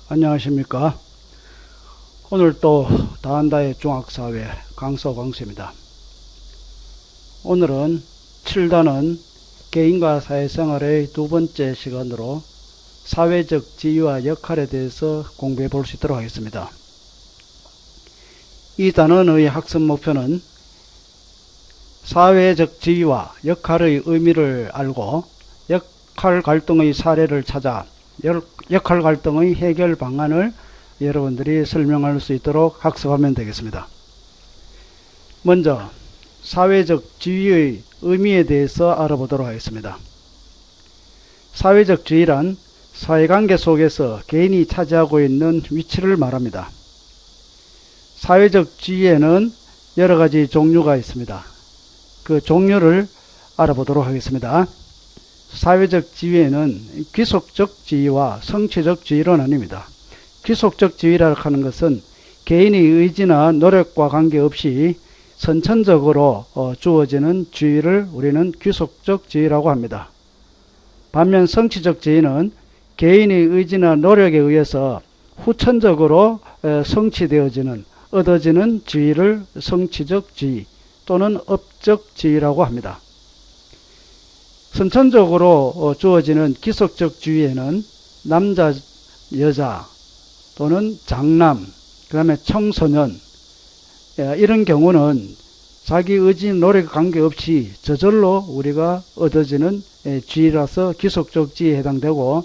안녕하십니까. 오늘 또 다한다의 종합사회 강서광수입니다. 오늘은 7단은 개인과 사회생활의 두 번째 시간으로 사회적 지위와 역할에 대해서 공부해 볼 수 있도록 하겠습니다. 이 단원의 학습 목표는 사회적 지위와 역할의 의미를 알고 역할 갈등의 사례를 찾아 역할 갈등의 해결 방안을 여러분들이 설명할 수 있도록 학습하면 되겠습니다. 먼저 사회적 지위의 의미에 대해서 알아보도록 하겠습니다. 사회적 지위란 사회관계 속에서 개인이 차지하고 있는 위치를 말합니다. 사회적 지위에는 여러 가지 종류가 있습니다. 그 종류를 알아보도록 하겠습니다. 사회적 지위에는 귀속적 지위와 성취적 지위로 나뉩니다. 귀속적 지위라고 하는 것은 개인의 의지나 노력과 관계없이 선천적으로 주어지는 지위를 우리는 귀속적 지위라고 합니다. 반면 성취적 지위는 개인의 의지나 노력에 의해서 후천적으로 성취되어지는 얻어지는 지위를 성취적 지위 또는 업적 지위라고 합니다. 선천적으로 주어지는 귀속적 지위에는 남자, 여자 또는 장남, 그 다음에 청소년 이런 경우는 자기 의지, 노력 관계없이 저절로 우리가 얻어지는 지위라서 귀속적 지위에 해당되고,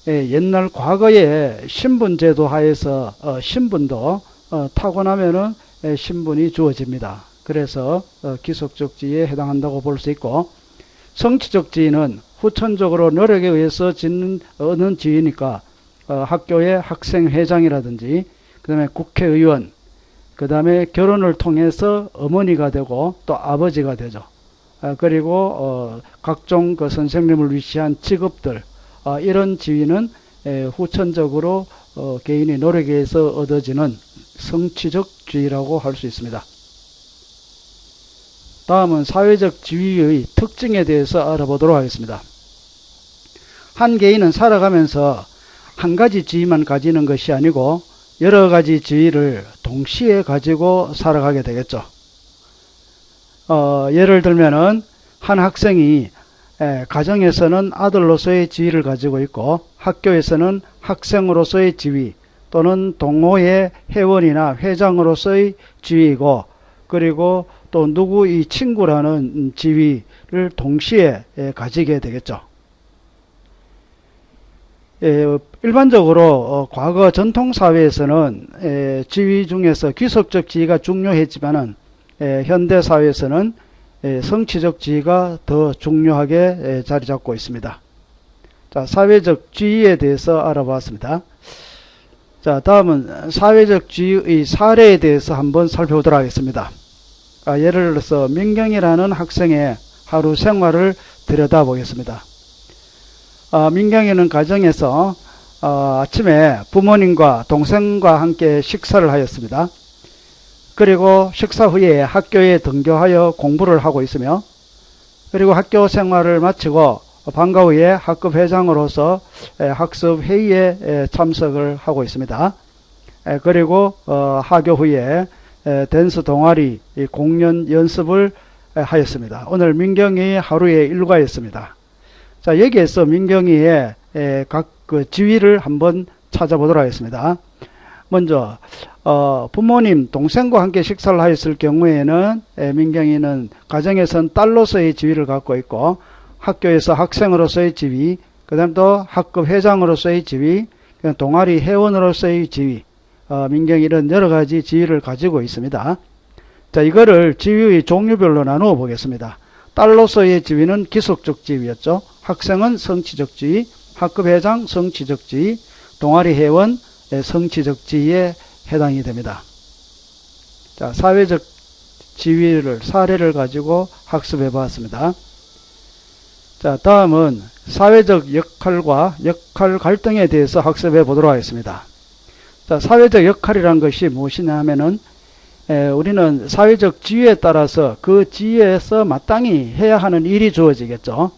옛날 과거에 신분제도 하에서 신분도 타고나면은 신분이 주어집니다. 그래서 귀속적 지위에 해당한다고 볼 수 있고, 성취적 지위는 후천적으로 노력에 의해서 얻는 지위니까 학교의 학생회장이라든지 그 다음에 국회의원, 그 다음에 결혼을 통해서 어머니가 되고 또 아버지가 되죠. 그리고 각종 그 선생님을 위시한 직업들, 이런 지위는 후천적으로 개인의 노력에 의해서 얻어지는 성취적 지위라고 할 수 있습니다. 다음은 사회적 지위의 특징에 대해서 알아보도록 하겠습니다. 한 개인은 살아가면서 한 가지 지위만 가지는 것이 아니고 여러 가지 지위를 동시에 가지고 살아가게 되겠죠. 예를 들면은 한 학생이 가정에서는 아들로서의 지위를 가지고 있고 학교에서는 학생으로서의 지위 또는 동호회 회원이나 회장으로서의 지위이고, 그리고 또 누구의 친구라는 지위를 동시에 가지게 되겠죠. 일반적으로 과거 전통사회에서는 지위 중에서 귀속적 지위가 중요했지만은 현대사회에서는 성취적 지위가 더 중요하게 자리 잡고 있습니다. 자, 사회적 지위에 대해서 알아봤습니다. 자, 다음은 사회적 지위의 사례에 대해서 한번 살펴보도록 하겠습니다. 예를 들어서 민경이라는 학생의 하루 생활을 들여다보겠습니다. 민경이는 가정에서 아침에 부모님과 동생과 함께 식사를 하였습니다. 그리고 식사 후에 학교에 등교하여 공부를 하고 있으며, 그리고 학교 생활을 마치고 방과 후에 학급 회장으로서 학습 회의에 참석을 하고 있습니다. 그리고 하교 후에 댄스 동아리 공연 연습을 하였습니다. 오늘 민경이의 하루의 일과였습니다. 자, 여기에서 민경이의 각 그 지위를 한번 찾아보도록 하겠습니다. 먼저 부모님, 동생과 함께 식사를 하였을 경우에는 민경이는 가정에선 딸로서의 지위를 갖고 있고, 학교에서 학생으로서의 지위, 그 다음 또 학급 회장으로서의 지위, 동아리 회원으로서의 지위, 민경이는 여러 가지 지위를 가지고 있습니다. 자, 이거를 지위의 종류별로 나누어 보겠습니다. 딸로서의 지위는 귀속적 지위였죠. 학생은 성취적 지위, 학급 회장 성취적 지위, 동아리 회원 성취적 지위에 해당이 됩니다. 자, 사회적 지위를 사례를 가지고 학습해 보았습니다. 자, 다음은 사회적 역할과 역할 갈등에 대해서 학습해 보도록 하겠습니다. 자, 사회적 역할이란 것이 무엇이냐 하면은 우리는 사회적 지위에 따라서 그 지위에서 마땅히 해야 하는 일이 주어지겠죠.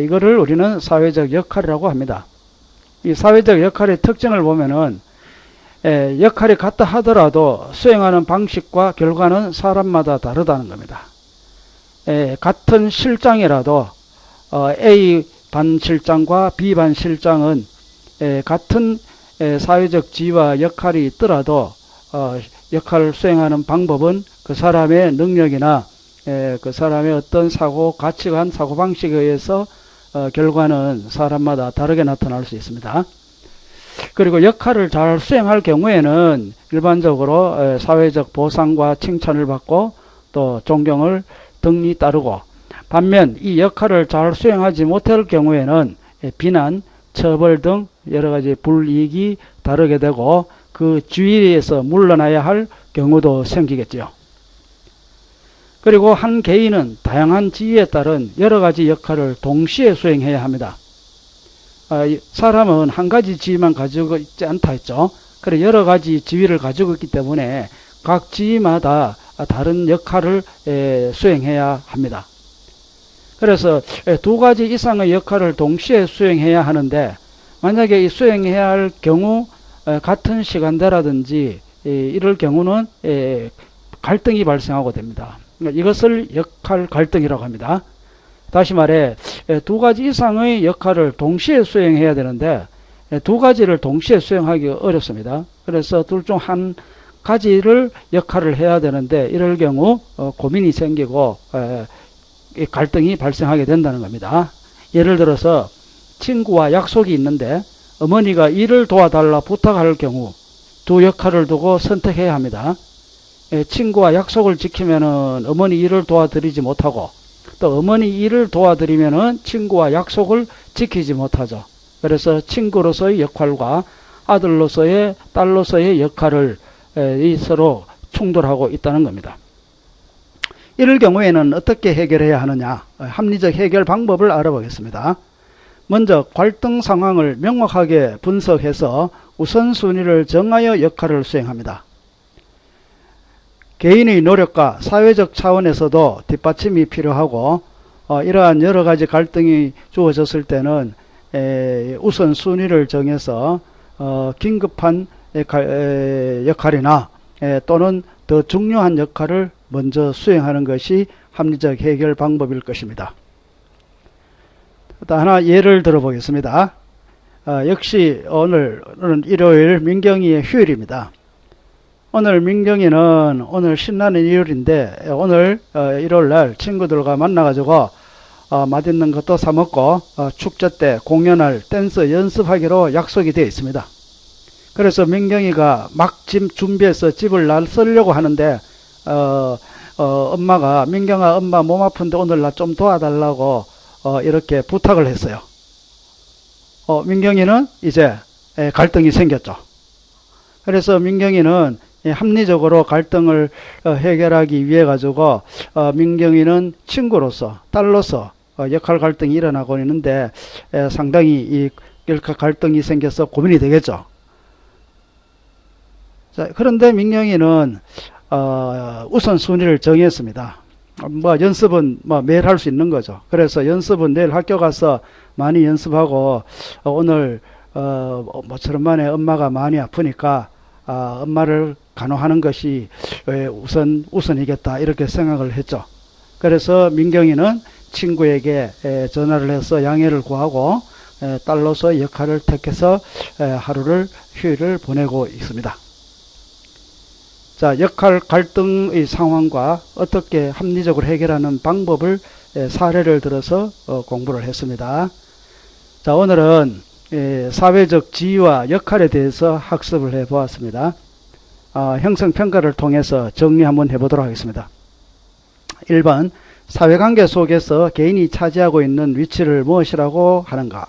이거를 우리는 사회적 역할이라고 합니다. 이 사회적 역할의 특징을 보면은 역할이 같다 하더라도 수행하는 방식과 결과는 사람마다 다르다는 겁니다. 같은 실장이라도 A 반 실장과 B 반 실장은 같은 사회적 지위와 역할이 있더라도 역할을 수행하는 방법은 그 사람의 능력이나 그 사람의 어떤 사고 가치관, 사고방식에 의해서 결과는 사람마다 다르게 나타날 수 있습니다. 그리고 역할을 잘 수행할 경우에는 일반적으로 사회적 보상과 칭찬을 받고 또 존경을 등이 따르고, 반면 이 역할을 잘 수행하지 못할 경우에는 비난, 처벌 등 여러가지 불이익이 다르게 되고 그 주위에서 물러나야 할 경우도 생기겠지요. 그리고 한 개인은 다양한 지위에 따른 여러가지 역할을 동시에 수행해야 합니다. 사람은 한 가지 지위만 가지고 있지 않다 했죠. 그래 여러가지 지위를 가지고 있기 때문에 각 지위마다 다른 역할을 수행해야 합니다. 그래서 두 가지 이상의 역할을 동시에 수행해야 하는데, 만약에 이 수행해야 할 경우 같은 시간대라든지 이럴 경우는 갈등이 발생하고 됩니다. 이것을 역할 갈등이라고 합니다. 다시 말해 두 가지 이상의 역할을 동시에 수행해야 되는데 두 가지를 동시에 수행하기 어렵습니다. 그래서 둘 중 한 가지를 역할을 해야 되는데 이럴 경우 고민이 생기고 갈등이 발생하게 된다는 겁니다. 예를 들어서 친구와 약속이 있는데 어머니가 일을 도와달라 부탁할 경우 두 역할을 두고 선택해야 합니다. 친구와 약속을 지키면은 어머니 일을 도와드리지 못하고, 또 어머니 일을 도와드리면은 친구와 약속을 지키지 못하죠. 그래서 친구로서의 역할과 아들로서의, 딸로서의 역할을 서로 충돌하고 있다는 겁니다. 이럴 경우에는 어떻게 해결해야 하느냐, 합리적 해결 방법을 알아보겠습니다. 먼저 갈등 상황을 명확하게 분석해서 우선순위를 정하여 역할을 수행합니다. 개인의 노력과 사회적 차원에서도 뒷받침이 필요하고, 이러한 여러 가지 갈등이 주어졌을 때는 우선순위를 정해서 긴급한 역할이나 또는 더 중요한 역할을 먼저 수행하는 것이 합리적 해결 방법일 것입니다. 또 하나 예를 들어보겠습니다. 역시 오늘은 일요일 민경이의 휴일입니다. 오늘 민경이는 오늘 신나는 일요일인데 오늘 일요일날 친구들과 만나가지고 맛있는 것도 사 먹고 축제 때 공연할 댄스 연습하기로 약속이 되어 있습니다. 그래서 민경이가 막 집 준비해서 집을 나서려고 하는데 엄마가 민경아 엄마 몸 아픈데 오늘 나 좀 도와달라고 이렇게 부탁을 했어요. 민경이는 이제 갈등이 생겼죠. 그래서 민경이는 합리적으로 갈등을 해결하기 위해 가지고 민경이는 친구로서 딸로서 역할 갈등이 일어나고 있는데 상당히 이 갈등이 생겨서 고민이 되겠죠. 자, 그런데 민경이는 우선순위를 정했습니다. 연습은 매일 할 수 있는 거죠. 그래서 연습은 내일 학교 가서 많이 연습하고 오늘 모처럼 만에 엄마가 많이 아프니까 엄마를 간호하는 것이 우선이겠다 이렇게 생각을 했죠. 그래서 민경이는 친구에게 전화를 해서 양해를 구하고 딸로서 역할을 택해서 하루를 휴일을 보내고 있습니다. 자, 역할 갈등의 상황과 어떻게 합리적으로 해결하는 방법을 사례를 들어서 공부를 했습니다. 자, 오늘은 사회적 지위와 역할에 대해서 학습을 해 보았습니다. 형성평가를 통해서 정리 한번 해보도록 하겠습니다. 1번, 사회관계 속에서 개인이 차지하고 있는 위치를 무엇이라고 하는가?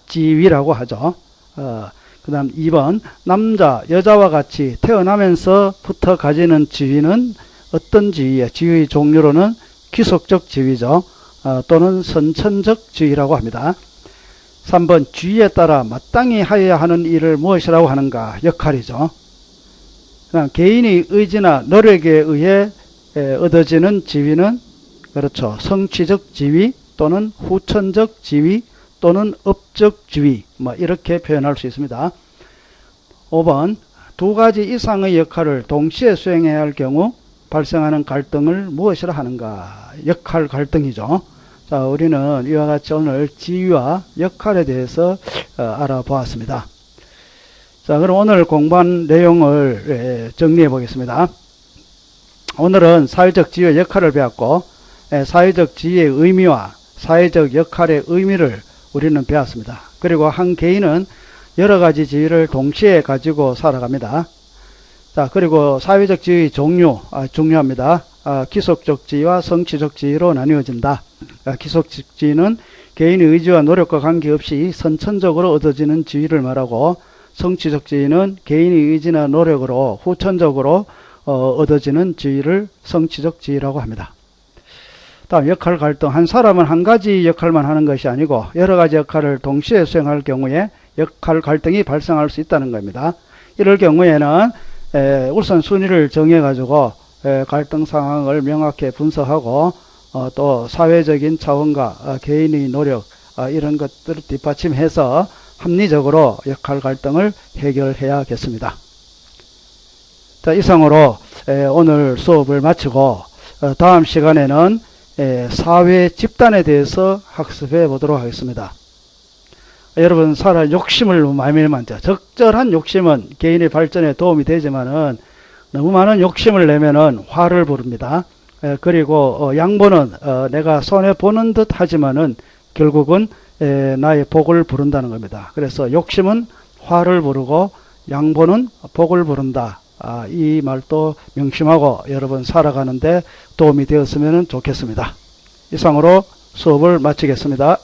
지위라고 하죠. 그 다음 2번, 남자, 여자와 같이 태어나면서부터 가지는 지위는 어떤 지위예요? 지위의 종류로는 귀속적 지위죠. 또는 선천적 지위라고 합니다. 3번, 지위에 따라 마땅히 하여야 하는 일을 무엇이라고 하는가? 역할이죠. 그다음 개인의 의지나 노력에 의해 얻어지는 지위는 그렇죠. 성취적 지위 또는 후천적 지위 또는 업적 지위 뭐 이렇게 표현할 수 있습니다. 5번 두 가지 이상의 역할을 동시에 수행해야 할 경우 발생하는 갈등을 무엇이라 하는가? 역할 갈등이죠. 자, 우리는 이와 같이 오늘 지위와 역할에 대해서 알아보았습니다. 자, 그럼 오늘 공부한 내용을 정리해 보겠습니다. 오늘은 사회적 지위의 역할을 배웠고, 사회적 지위의 의미와 사회적 역할의 의미를 우리는 배웠습니다. 그리고 한 개인은 여러 가지 지위를 동시에 가지고 살아갑니다. 자, 그리고 사회적 지위의 종류 중요합니다. 기속적 지위와 성취적 지위로 나뉘어진다. 기속적 지위는 개인의 의지와 노력과 관계없이 선천적으로 얻어지는 지위를 말하고, 성취적 지위는 개인의 의지나 노력으로 후천적으로 얻어지는 지위를 성취적 지위라고 합니다. 다음 역할 갈등. 한 사람은 한 가지 역할만 하는 것이 아니고 여러 가지 역할을 동시에 수행할 경우에 역할 갈등이 발생할 수 있다는 겁니다. 이럴 경우에는 우선 순위를 정해 가지고 갈등 상황을 명확히 분석하고 또 사회적인 차원과 개인의 노력 이런 것들을 뒷받침해서 합리적으로 역할 갈등을 해결해야겠습니다. 자, 이상으로 오늘 수업을 마치고 다음 시간에는 사회 집단에 대해서 학습해 보도록 하겠습니다. 여러분, 욕심을 많이 내면 적절한 욕심은 개인의 발전에 도움이 되지만은 너무 많은 욕심을 내면은 화를 부릅니다. 그리고 양보는 내가 손해 보는 듯 하지만은 결국은 나의 복을 부른다는 겁니다. 그래서 욕심은 화를 부르고 양보는 복을 부른다. 이 말도 명심하고 여러분 살아가는데 도움이 되었으면 좋겠습니다. 이상으로 수업을 마치겠습니다.